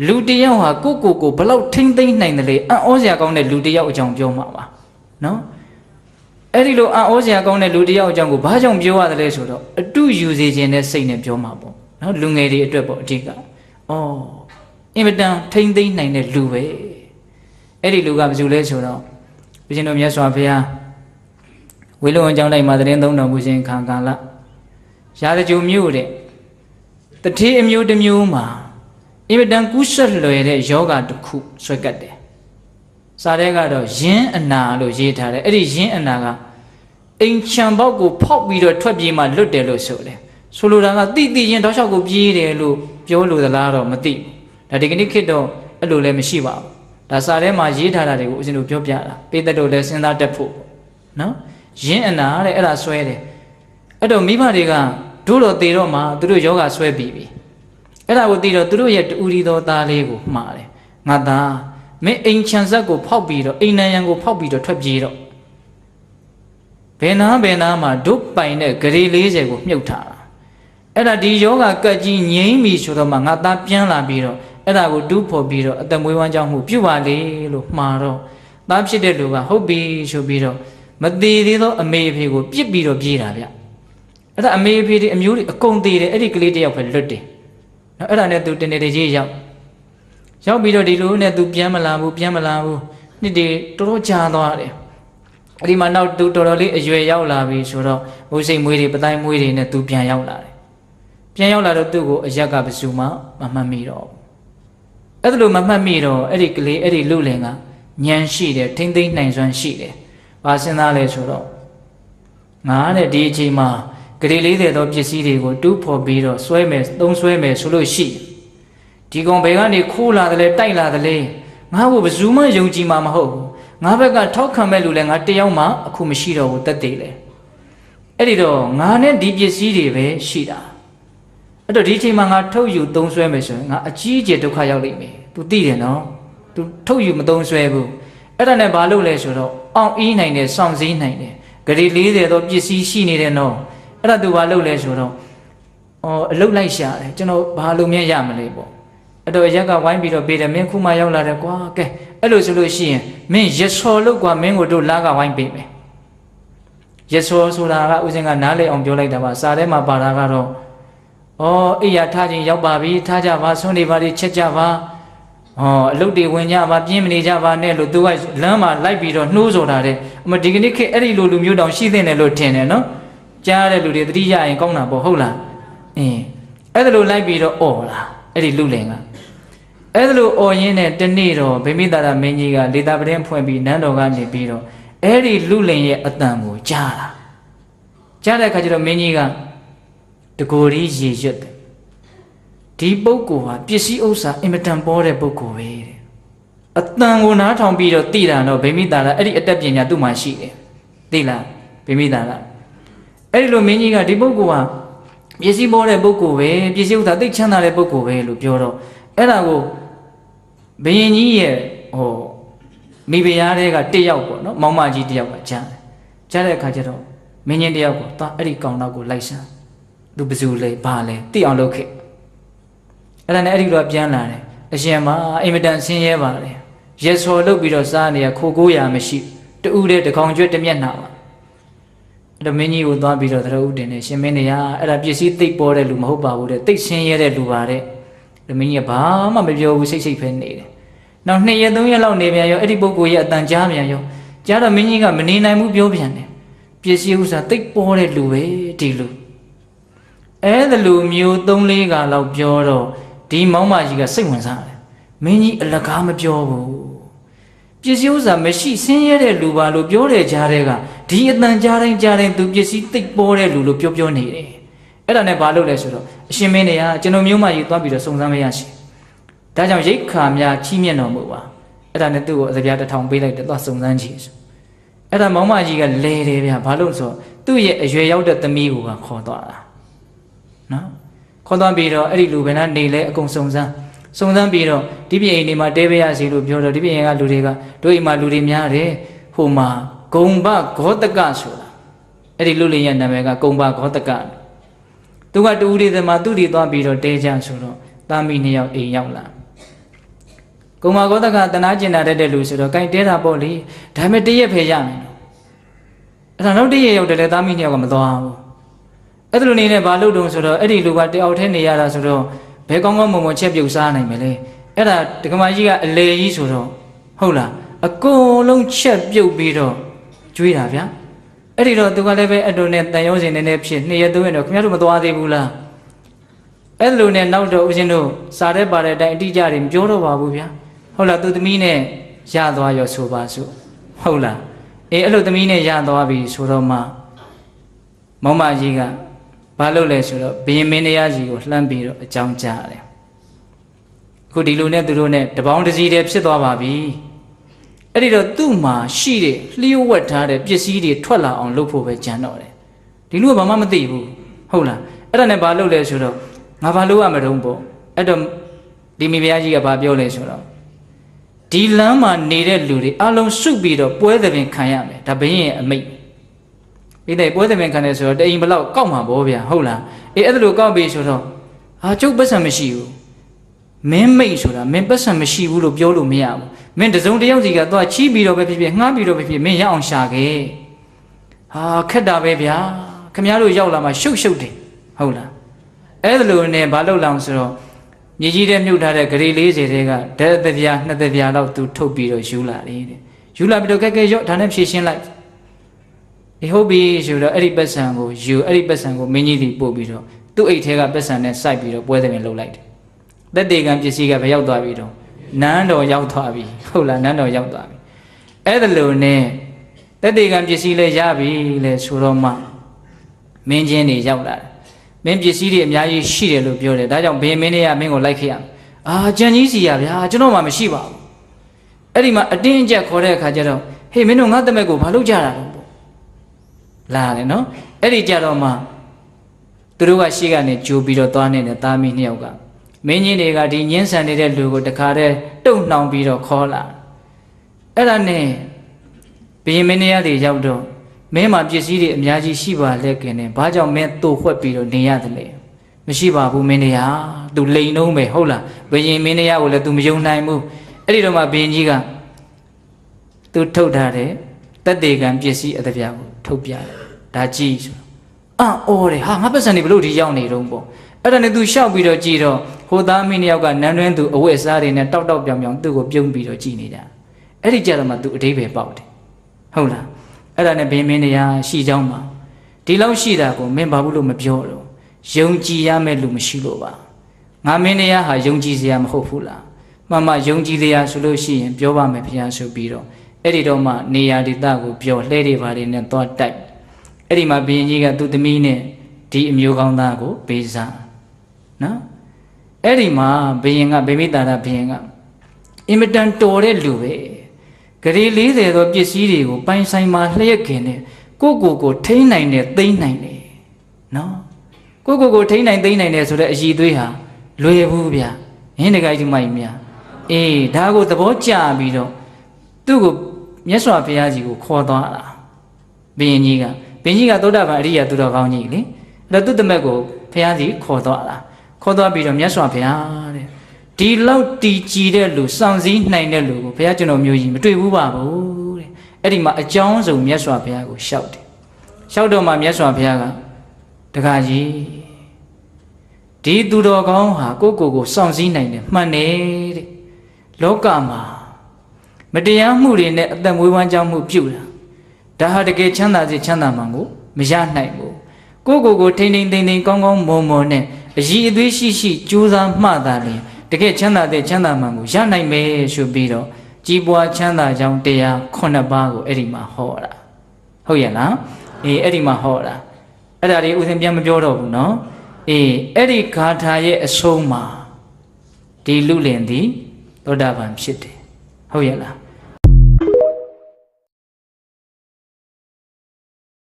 လူတယောက်ဟာကိုဘလောက်ထိမ့်သိမ့်နိုင်တယ်လေအံ့ဩစရာကောင်းတဲ့လူတယောက်အကြောင်းပြောမှာပါနော်အဲ့ဒီလိုအံ့ဩစရာကောင်းတဲ့လူတယောက်အကြောင်းကိုဘာကြောင့်ပြောရတယ်လဲဆိုတော့အတုယူစေခြင်းနဲ့စိတ်နဲ့ပြောမှာပေါ့နော်လူငယ်တွေအတွက်ပေါ့အဓိကအင်မတန်ထိမ့်သိမ့်နိုင်တဲ့လူပဲအဲ့ဒီလူကဘယ်သူလဲဆိုတော့ဘုရားတော်မြတ်စွာဘုရားဝေလုံအကြောင်းတိုင်းမှာသတင်းသုံးတော်မူခြင်းခံကာလရာဇဂျုံမြို့တဲ့တတိအမျိုးတစ်မျိုးမှာအင်မတန်ကူးဆက်လွယ်တဲ့ယောဂတစ်ခုဆွဲကတ်တယ်စာထဲကတော့ယင်းအနာလို့ရေးထားတယ်အဲ့ဒီယင်းအနာကအိမ်ချံပေါက်ကိုဖောက်ပြီးတော့ထွက်ပြေးမှလွတ်တယ်လို့ဆိုတယ်ဆိုလိုတာကတိရင်တောက်လျှောက်ကိုပြေးတယ်လို့ပြောလို့သလားတော့မသိဘူးဒါဒီကနေ့ခေတ်တော့အဲ့လိုလည်းမရှိပါဘူးဒါစာထဲမှာရေးထားတာတွေကိုဦးဇင်းတို့ပြောပြတာပိသက်တို့လည်းစဉ်းစားတတ်ဖို့နော်ယင်းအနာတဲ့အဲ့ဒါဆွဲတယ်အဲ့တော့မိဘတွေကတို့တော့သေတော့မှသူတို့ယောဂဆွဲပြီးပြီအဲ့ဒါကိုသိတော့သူတို့ရဲ့တူရီတော်သားလေးကိုမှားတယ်ငါသားမင်းအိမ်ချံဆက်ကိုဖောက်ပြီးတော့အိမ်နံရံကိုဖောက်ပြီးတော့ထွက်ပြေးတော့ဘယ်နာမှာဒုပိုင်တဲ့ဂရေ40ကိုမြုပ်ထားတာအဲ့ဒါဒီယောဂကတ်ကြီးငြိမ့်ပြီဆိုတော့မှငါသားပြန်လာပြီးတော့အဲ့ဒါကိုတူးဖော်ပြီးတော့အသက်မွေးဝမ်းကြောင်းမှုပြုပါလေလို့မှားတော့သားဖြစ်တဲ့လူကဟုတ်ပြီဆိုပြီးတော့မသေးသေးသောအမေအဖေကိုပြစ်ပြီးတော့ပြေးတာဗျအဲ့ဒါအမေအဖေတွေအမျိုးတွေအကုန်သေးတယ်အဲ့ဒီကလေးတယောက်ပဲလွတ်တယ်နော်အဲ့ဒါနဲ့သူတင်နေကြီးရောက်ပြီးတော့ဒီလိုနဲ့သူပြန်မလာဘူးနှစ်တွေတော်တော်ကြာသွားတယ်အဲ့ဒီမှာနောက်သူတော်တော်လေးအရွယ်ရောက်လာပြီဆိုတော့မုတ်စိတ်မွေးတွေပတိုင်းမွေးတွေနဲ့သူပြန်ရောက်လာတယ်ပြန်ရောက်လာတော့သူ့ကိုအရက်ကဘယ်သူမှမမှတ်မိတော့အဲ့ဒါလိုမမှတ်မိတော့အဲ့ဒီကလေးအဲ့ဒီလူလင်ကညံရှိတယ်ထိမ့်သိမ့်နိုင်စွမ်းရှိတယ်ဘာစဉ်းစားလဲဆိုတော့ငါတဲ့ဒီအချိန်မှာဂရေ40သောပစ္စည်းတွေကိုတူးဖော်ပြီးတော့သုံးဆွဲမယ်ဆိုလို့ရှိဒီကောင်ဘယ်ကနေခိုးလာတယ်လဲတိုက်လာတယ်လဲငါ့ကိုဘယ်သူမှယုံကြည်မှာမဟုတ်ဘူးငါဘက်ကထောက်ခံမဲ့လူလဲငါတယောက်မှအခုမရှိတော့ဘူးတက်သေးလေအဲ့ဒီတော့ငါနဲ့ဒီပစ္စည်းတွေပဲရှိတာအဲ့တော့ဒီအချိန်မှာငါထုတ်ယူသုံးဆွဲမယ်ဆိုရင်ငါအကြီးအကျယ်ဒုက္ခရောက်လိမ့်မယ် तू သိတယ်နော် तू ထုတ်ယူမသုံးဆွဲဘူးအဲ့ဒါနဲ့ဘာလုပ်လဲဆိုတော့အောင်အီးနိုင်တယ်စောင့်စည်းနိုင်တယ်ဂရေ40သောပစ္စည်းရှိနေတယ်နော်အဲ့ဒါ तू ဘာလုပ်လဲဆိုတော့အလုတ်လိုက်ရှာတယ်ကျွန်တော်ဘာလို့မြင်ရမလဲပေါ့အဲ့တော့ရက်ကဝိုင်းပြီးတော့ပေးတယ်မင်းခုမှရောက်လာတယ်ကွာကဲအဲ့လိုဆိုလို့ရှိရင်မင်းရစော်လို့ကွာမင်းကိုတို့လာကဝိုင်းပေးမယ်ရစော်ဆိုတာကဦးစင်ကနားလေအောင်ပြောလိုက်တာပါစာထဲမှာပါတာကတော့အိယာထားခြင်းရောက်ပါပြီထားကြပါဆွနေပါလိချက်ကြပါအလုတ်တွေဝင်ကြပါပြင်းမနေကြပါနဲ့လို့သူကလမ်းမှာလိုက်ပြီးတော့နှိုးဆိုတာတဲ့အမဒီကနေ့ခေတ်အဲ့ဒီလိုလူမျိုးတောင်ရှိသင့်တယ်လို့ထင်တယ်နော်ကြားတဲ့လူတွေသတိရရင်ကောင်းတာပေါ့ဟုတ်လားအဲ့ဒါလိုလိုက်ပြီးတော့အော်လာအဲ့ဒီလူလင်ကအဲ့ဒါလိုအော်ရင်းနဲ့တနေ့တော့ဗိမိတာရမင်းကြီးကလေသာပတင်းဖွင့်ပြီးနန်းတော်ကနေပြီးတော့အဲ့ဒီလူလင်ရဲ့အတန်ကိုကြားလာကြားတဲ့အခါကျတော့မင်းကြီးကတကိုယ်ကြီးရေရွတ်တယ်ဒီပုဂ္ဂိုလ်ဟာပစ္စည်းဥစ္စာအင်မတန်ပေါ်တဲ့ပုဂ္ဂိုလ်ပဲတဲ့အတန်ကိုနားထောင်ပြီးတော့သိတာတော့ဗိမိတာရအဲ့ဒီအတတ်ပညာသူ့မှာရှိတယ်သိလားဗိမိတာရအဲ့ဒီလိုမင်းကြီးကဒီပုဂ္ဂိုလ်ဟာပစ္စည်းပေါ်တဲ့ပုဂ္ဂိုလ်ပဲပစ္စည်းဥစ္စာသိချမ်းသာတဲ့ပုဂ္ဂိုလ်ပဲလို့ပြောတော့အဲ့ဒါကိုဘယင်ကြီးရဲ့မိဖုရားတွေကတယောက်ပေါ့နော်မောင်မကြီးတယောက်ကကြားတဲ့အခါကျတော့မင်းကြီးတယောက်ကိုသွားအဲ့ဒီကောင်တော့ကိုလိုက်စမ်းသူဘယ်သူလဲဘာလဲသိအောင်လုပ်ခဲ့အဲ့ဒါနဲ့အဲ့ဒီတော့ပြန်လာတယ်အရှင်မအင်မတန်ဆင်းရဲပါတယ်ရဲစော်လုပ်ပြီးတော့စားနေရခိုးကိုးရမရှိတူးတဲ့တကောင်ကျွတ်တမျက်နှာပါအဲ့တော့မင်းကြီးကိုသွားပြီးတော့သရဥတင်နေရှင်မင်းနေရအဲ့ဒါပစ္စည်းသိပ်ပေါ်တဲ့လူမဟုတ်ပါဘူးတဲ့သိပ်ဆင်းရဲတဲ့လူပါတဲ့မင်းကြီးကဘာမှမပြောဘူးစိတ်ပဲနေတယ်နောက်2ရက်3ရက်လောက်နေပြန်ရောအဲ့ဒီပုဂ္ဂိုလ်ရဲ့အတန်ကြားပြန်ရောကြားတော့မင်းကြီးကမနေနိုင်ဘူးပြောပြန်တယ်ပစ္စည်းဥစ္စာသိပ်ပေါ်တဲ့လူပဲဒီလူအဲ့ဒါလူမျိုး3-4ကလောက်ပြောတော့ဒီမောင်မကြီးကစိတ်ဝင်စားတယ်မင်းကြီးအလကားမပြောဘူးပစ္စည်းဥစ္စာမရှိဆင်းရဲတဲ့လူပါလို့ပြောတဲ့ကြားတဲ့ကဒီအတန်ကြားတိုင်းသူပစ္စည်းသိပ်ပေါ်တဲ့လူလို့ပြောနေတယ်အဲ့ဒါနဲ့ဘာလုပ်လဲဆိုတော့အရှင်မင်းတွေကကျွန်တော်မျိုးမကြီးသွားပြီးတော့စုံစမ်းမရရှိဒါကြောင့်ရိတ်ခါများချီးမြှင့်တော်မူပါအဲ့ဒါနဲ့သူ့ကိုအစပြား1000ပေးလိုက်တယ်သွားစုံစမ်းကြည့်အဲ့ဒါမောင်မကြီးကလဲတယ်ဗျာဘာလို့ဆိုသူ့ရဲ့အရွယ်ရောက်တဲ့သမီးကိုခေါ်သွားတာနော်ခေါ်သွားပြီးတော့အဲ့ဒီလူဘယ်နှနေလဲအကုန်စုံစမ်းပြီးတော့ဒီပြင်အိမ်တွေမှာတဲပေးရစီလို့ပြောတော့ဒီပြင်ကလူတွေကတို့အိမ်မှာလူတွေများတယ်ဟိုမှာဂုံဘဂောတကဆိုတာအဲ့ဒီလူလေးရဲ့နာမည်ကဂုံဘဂောတကသူကတူဦးလေးသမားသူ့တွေသွားပြီးတော့တဲကြဆိုတော့သားမိ2ယောက်အိမ်ရောက်လာ ကုမာကောတကတနာကျင်တာတဲ့လူဆိုတော့ကင်တဲတာပေါ့လေဒါပေမဲ့တရက်ဖယ်ရမယ်အဲ့ဒါနောက်တရက်ရောက်တယ်လေသားမိနှစ်ယောက်ကမသွားဘူးအဲ့ဒါလိုနေနဲ့ဘာလို့တုံဆိုတော့အဲ့ဒီလူကတယောက်ထဲနေရတာဆိုတော့ဘယ်ကောင်းကောင်းမွန်မွန်ချက်ပြုတ်စားနိုင်မယ်လေအဲ့ဒါဒကမာကြီးကအလေကြီးဆိုတော့ဟုတ်လားအကုန်လုံးချက်ပြုတ်ပြီးတော့ကျွေးတာဗျာအဲ့ဒီတော့သူကလည်းပဲအတူနဲ့တန်ရုံးစင်နေနေဖြစ်2ရက်3ရက်တော့ခင်ဗျားတို့မသွားသေးဘူးလားအဲ့လိုနဲ့နောက်တော့ဦးဇင်းတို့စားတဲ့ပါတဲ့အတိုင်းအတိအကျတွေမပြောတော့ပါဘူးဗျာဟုတ်လားသူသမီးနဲ့ရသွားရောဆိုပါစို့ဟုတ်လားအေးအဲ့လိုသမီးနဲ့ရသွားပြီဆိုတော့မှမောင်မကြီးကဘာလုပ်လဲဆိုတော့ဘယင်မင်းတရားကြီးကိုလှမ်းပြီးတော့အကြောင်းကြားတယ်အခုဒီလိုနဲ့သူတို့နဲ့တပေါင်းတစည်းတည်းဖြစ်သွားပါပြီအဲ့ဒီတော့သူ့မှာရှိတဲ့လျှို့ဝှက်ထားတဲ့ပစ္စည်းတွေထွက်လာအောင်လုပ်ဖို့ပဲကြံတော့တယ်ဒီလူကဘာမှမသိဘူးဟုတ်လားအဲ့ဒါနဲ့ဘာလုပ်လဲဆိုတော့ငါဘာလုပ်ရမတုံးပေါ့အဲ့တော့ဒီမိဖုရားကြီးကဘာပြောလဲဆိုတော့ဒီလမ်းမှာနေတဲ့လူတွေအလုံးစုပြီးတော့ပွဲသဘင်ခံရမယ်ဒါဘင်းရဲ့အမိတ်ပြီးတဲ့ပွဲသဘင်ခံတယ်ဆိုတော့တအိမ်ဘလောက်ကောက်မှာပေါ့ဗျာဟုတ်လားအေးအဲ့ဒါလိုကောက်ပြီးဆိုတော့ဟာကျုပ်ပတ်စံမရှိဘူးမင်းမိတ်ဆိုတာမင်းပတ်စံမရှိဘူးလို့ပြောလို့မရဘူးမင်းတစုံတယောက်စီကသွားချီးပြီးတော့ပဲဖြစ်ဖြစ်ငှားပြီးတော့ပဲဖြစ်မင်းရအောင်ရှာခဲ့ဟာခက်တာပဲဗျာခမည်းတော်ရောက်လာမှရှုပ်ရှုပ်တယ်ဟုတ်လားအဲ့ဒါလိုနဲ့ဘာလုပ်လောင်ဆိုတော့မြေကြီးထဲမြုပ်ထားတဲ့ဂရီ40တဲကဓာတ်တပြား2တပြားလောက်သူထုတ်ပြီးတော့ယူလာတယ်တဲ့ယူလာပြီးတော့ကဲရော့ဒါနဲ့ဖြည့်ရှင်းလိုက်ဒီဟုတ်ပြီဆိုတော့အဲ့ဒီပတ်စံကိုယူအဲ့ဒီပတ်စံကိုမင်းကြီးတီပို့ပြီးတော့သူ့အိတ်ထဲကပတ်စံနဲ့စိုက်ပြီးတော့ပွဲသဘင်လုပ်လိုက်တယ်သက်တေကံပစ္စည်းကဘယ်ရောက်သွားပြီတော့နန်းတော်ရောက်သွားပြီဟုတ်လားနန်းတော်ရောက်သွားပြီအဲ့ဒါလိုနဲ့သက်တေကံပစ္စည်းလည်းရပြီလေဆိုတော့မှမင်းချင်းတွေရောက်လာတယ်မင်းပစ္စည်းတွေအများကြီးရှိတယ်လို့ပြောတယ်ဒါကြောင့်ဘယ်မင်းတွေကမင်းကိုလိုက်ခဲ့ရအာကြံကြီးစီရဗျာကျွန်တော်မှမရှိပါဘူးအဲ့ဒီမှာအတင်းအကျပ်ခေါ်တဲ့အခါကျတော့ဟေးမင်းတို့ငါတမက်ကိုဘာလုပ်ကြတာလဲပေါ့လာတယ်နော်အဲ့ဒီကြတော့မှသူတို့ကရှေ့ကနေကြိုးပြီးတော့သွားနေတဲ့သားမီးနှစ်ယောက်ကမင်းကြီးတွေကဒီညင်းဆန်နေတဲ့လူကိုတခါတည်းတုံနှောင်ပြီးတော့ခေါ်လာအဲ့ဒါနဲ့ဘယင်မင်းတွေကရောက်တော့မင်းမှာပစ္စည်းတွေအများကြီးရှိပါလေခင်နဲ့ဘာကြောင့်မင်းတိုးခွက်ပြီးတော့နေရတယ်လဲမရှိပါဘူးမင်းတွေကသူလိန်လုံးပဲဟုတ်လားဘယင်မင်းတွေကိုလည်း तू မယုံနိုင်ဘူးအဲ့ဒီတော့မှဘယင်ကြီးက तू ထုတ်ထားတဲ့တက်တေကံပစ္စည်းအတပြားကိုထုတ်ပြတယ်ဒါကြည့်ဆိုအော်တယ်ဟာငါပတ်စံနေဘလို့ဒီရောက်နေတော့ပေါ့အဲ့ဒါနဲ့ तू ရှောက်ပြီးတော့ကြည့်တော့ဟိုသားမင်းတယောက်ကနန်းတွင်းသူအဝတ်အစားတွေနဲ့တောက်တောက်ပြောင်ပြောင်သူ့ကိုပြုံးပြီးတော့ကြည့်နေတာအဲ့ဒီကြတော့မှ तू အဓိပ္ပာယ်ပေါက်တယ်ဟုတ်လားအဲ့ဒါနဲ့ဘင်းမင်းတရားရှိကြောင်းမှာဒီလောက်ရှိတာကိုမင်းဘာဘူးလို့မပြောတော့ယုံကြည်ရမယ့်လူမရှိလို့ပါငါမင်းတရားဟာယုံကြည်စရာမဟုတ်ဘူးလားမှန်မှယုံကြည်တရားဆိုလို့ရှိရင်ပြောပါမယ်ဘုရားဆိုပြီးတော့အဲ့ဒီတော့မှနေရာဒေသကိုပြောလှဲတွေပါတွေနဲ့သွားတိုက်အဲ့ဒီမှာဘုရင်ကြီးကသူ့သမီးနဲ့ဒီအမျိုးကောင်းသားကိုပေးစားနော်အဲ့ဒီမှာဘုရင်ကဗိမိတာရဘုရင်ကအင်မတန်တော်တဲ့လူပဲဂရီ40သောပစ္စည်းတွေကိုပိုင်ဆိုင်မှာလျှက်ခင်နဲ့ကိုထိန်းနိုင်တယ်သိမ်းနိုင်တယ်နော်ကိုထိန်းနိုင်သိမ်းနိုင်တယ်ဆိုတဲ့အည်သွေးဟာလွယ်ဘူးဗျာဟင်းတကိုင်းကြီးမိုက်များအေးဒါကိုသဘောကျပြီးတော့သူ့ကိုမြတ်စွာဘုရားကြီးကိုခေါ်သွားတာဘုရင်ကြီးကသောတာပန်အရိယာသူတော်ကောင်းကြီးလေအဲ့တော့သူ့တမက်ကိုဘုရားကြီးခေါ်သွားတာခေါ်သွားပြီးတော့မြတ်စွာဘုရားတဲ့ဒီလောက်တီကြည်တဲ့လူစောင့်စည်းနိုင်တဲ့လူကိုဘုရားကျွန်တော်မျိုးကြီးမတွေ့ဘူးပါဘူးတဲ့အဲ့ဒီမှာအကြောင်းဆုံးမြတ်စွာဘုရားကိုရှောက်တယ်ရှောက်တော့မှမြတ်စွာဘုရားကတခါကြီးဒီသူတော်ကောင်းဟာကိုစောင့်စည်းနိုင်တယ်မှန်တယ်တဲ့လောကမှာမတရားမှုတွေနဲ့အသက်မွေးဝမ်းကြောင်းမှုပြုတာဒါဟာတကယ်ချမ်းသာစေချမ်းသာမှန်ကိုမရနိုင်ဘူးကိုထိန်သိမ်းကောင်းကောင်းမွန်မွန်နဲ့အည်အသွေးရှိကြိုးစားမှသာလေတကယ်ချမ်းသာတဲ့ချမ်းသာမှန်ကိုရနိုင်မယ်ဆိုပြီးတော့ကြီးပွားချမ်းသာကြောင်းတရား9ပါးကိုအဲ့ဒီမှာဟောတာဟုတ်ရဲ့လားအေးအဲ့ဒီမှာဟောတာအဲ့ဒါလေးဥစဉ်ပြန်မပြောတော့ဘူးနော်အေးအဲ့ဒီဂါထာရဲ့အဆုံးမှာဒီလူလင်သည်သောတာပန်ဖြစ်တယ်ဟုတ်ရဲ့လား